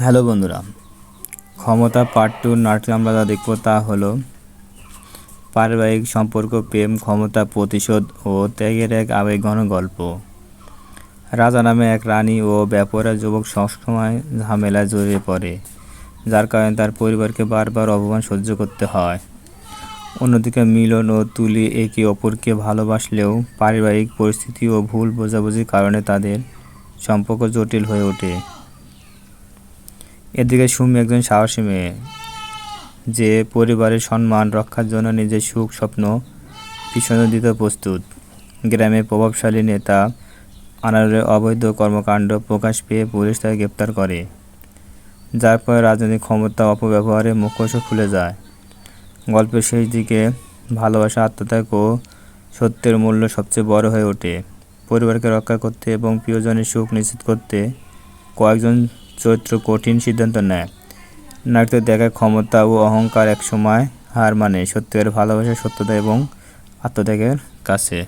Hello বন্ধুরা, ক্ষমতা part 2 নাটকে আমরা যা দেখব তা হলো পারিবারিক সম্পর্ক, প্রেম, ক্ষমতা, প্রতিশোধ ও ত্যাগের এক আবেগঘন গল্প। রাজা নামে এক রানী ও ব্যাপারী যুবক সবসময় ঝামেলায় জড়িয়ে পড়ে, যার কারণে তার পরিবারকে বারবার অপমান সহ্য করতে হয়। অন্যদিকে মিলন ও তুলি একে অপরকে ভালোবাসলেও পারিবারিক পরিস্থিতি ও ভুল বোঝাবুঝির কারণে তাদের সম্পর্ক জটিল হয়ে ওঠে। এদিকে সুমি একজন সাহসী মেয়ে, যে পরিবারের সম্মান রক্ষার জন্য নিজের সুখ স্বপ্ন পিছনে দিতে প্রস্তুত। গ্রামে প্রভাবশালী নেতা আনারের অবৈধ কর্মকাণ্ড প্রকাশ পেয়ে পুলিশ তাকে গ্রেপ্তার করে, যার ফলে রাজনৈতিক ক্ষমতা অপব্যবহারের মুখোশ খুলে যায়। গল্পের শেষ দিকে ভালোবাসা, আত্মত্যাগ ও সত্যের মূল্য সবচেয়ে বড় হয়ে ওঠে। পরিবারকে রক্ষা করতে এবং প্রিয়জনের সুখ নিশ্চিত করতে কয়েকজন চরিত্র কঠিন সিদ্ধান্ত নেয়। নাটকে দেখায় ক্ষমতা ও অহংকার একসময় হার মানে সত্যিকারের ভালোবাসা, সত্যতা এবং আত্মত্যাগের কাছে।